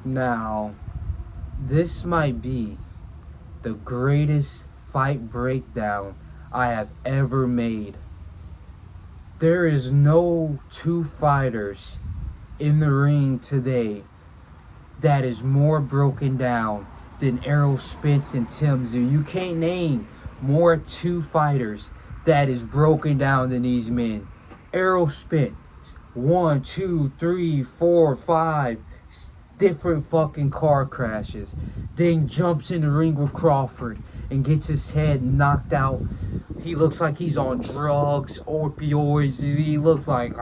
Now, this might be the greatest fight breakdown I have ever made. There is no two fighters in the ring today that is more broken down than Errol Spence and Tim Tszyu. You can't name more two fighters that is broken down than these men. Errol Spence, 1, 2, 3, 4, 5 different fucking car crashes. Then jumps in the ring with Crawford and gets his head knocked out. He looks like he's on drugs, opioids. He looks like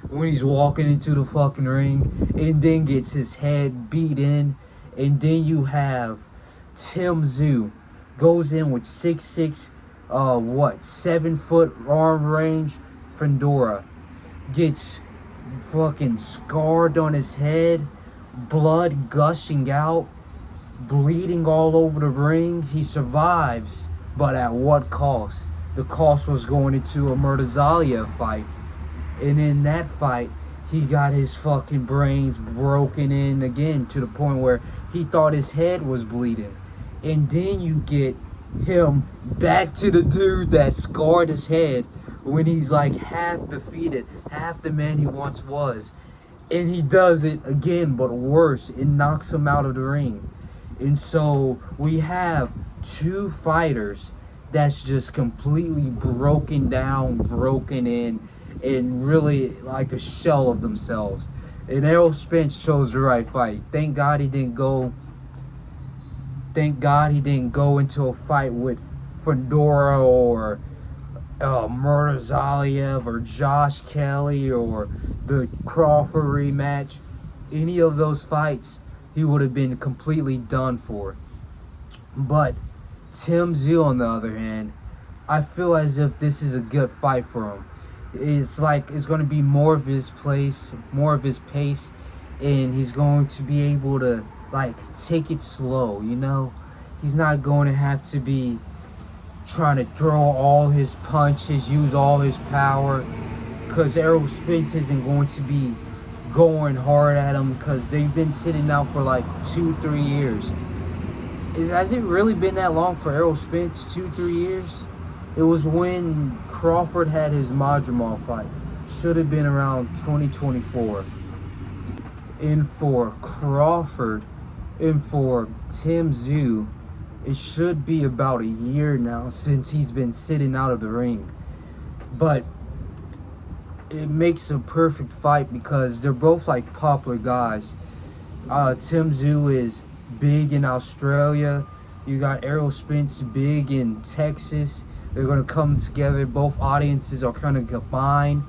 when he's walking into the fucking ring, and then gets his head beat in. And then you have Tim Tszyu goes in with 6'6", 7-foot arm range fedora, gets fucking scarred on his head, blood gushing out, bleeding all over the ring. He survives, but at what cost? The cost was going into a Murtazalia fight. And in that fight, he got his fucking brains broken in again to the point where he thought his head was bleeding. And then you get him back to the dude that scarred his head when he's like half defeated, half the man he once was. And he does it again, but worse. It knocks him out of the ring. And so we have two fighters that's just completely broken down, broken in, and really like a shell of themselves. And Errol Spence chose the right fight. Thank God he didn't go into a fight with Fedora or Murtazalia or Josh Kelly or the Crawford rematch. Any of those fights, he would have been completely done for. But Tim Tszyu, on the other hand, I feel as if this is a good fight for him. It's like it's going to be more of his pace, and he's going to be able to like take it slow, you know? He's not going to have to be trying to throw all his punches, use all his power, because Errol Spence isn't going to be going hard at him because they've been sitting out for like 2-3 years. Has it really been that long for Errol Spence? 2-3 years? It was when Crawford had his Madrimov fight. Should have been around 2024. And for Crawford and for Tim Tszyu, it should be about a year now since he's been sitting out of the ring. But it makes a perfect fight because they're both like popular guys. Tim Tszyu is big in Australia. You got Errol Spence big in Texas. They're going to come together. Both audiences are kind of combined.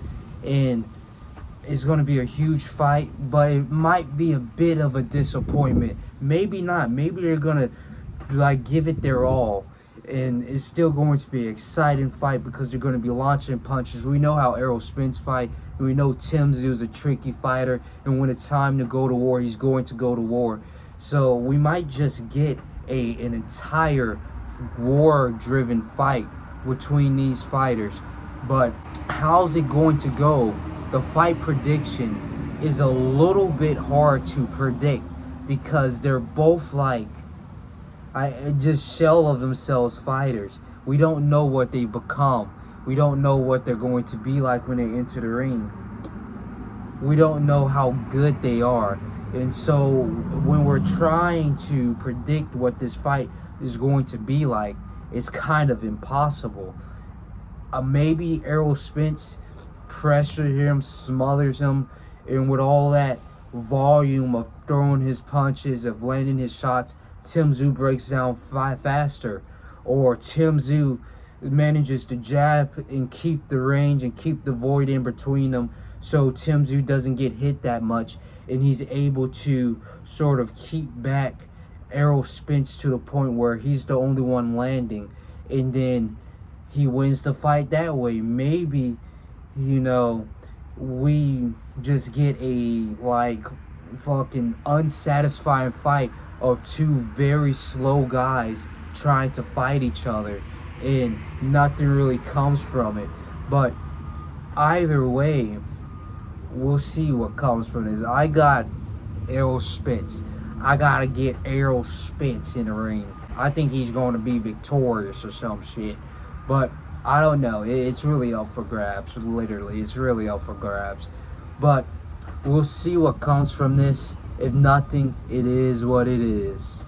And it's going to be a huge fight. But it might be a bit of a disappointment. Maybe not. Maybe they're going to like give it their all. And it's still going to be an exciting fight because they're going to be launching punches. We know how Errol Spence fight. We know Tim Tszyu is a tricky fighter. And when it's time to go to war, he's going to go to war. So we might just get an entire war-driven fight between these fighters. But how's it going to go? The fight prediction is a little bit hard to predict because they're both like just shell of themselves fighters. We don't know what they become. We don't know what they're going to be like when they enter the ring. We don't know how good they are. And so when we're trying to predict what this fight is going to be like, it's kind of impossible. Maybe Errol Spence pressures him, smothers him, and with all that volume of throwing his punches, of landing his shots, Tim Tszyu breaks down faster. Or Tim Tszyu manages to jab and keep the range and keep the void in between them so Tim Tszyu doesn't get hit that much, and he's able to sort of keep back Errol Spence to the point where he's the only one landing, and then he wins the fight that way. Maybe, you know, we just get a like fucking unsatisfying fight of two very slow guys trying to fight each other and nothing really comes from it. But either way, we'll see what comes from this. I got Errol Spence. I gotta get Errol Spence in the ring. I think he's going to be victorious or some shit. But I don't know. It's really up for grabs. Literally, it's really up for grabs. But we'll see what comes from this. If nothing, it is what it is.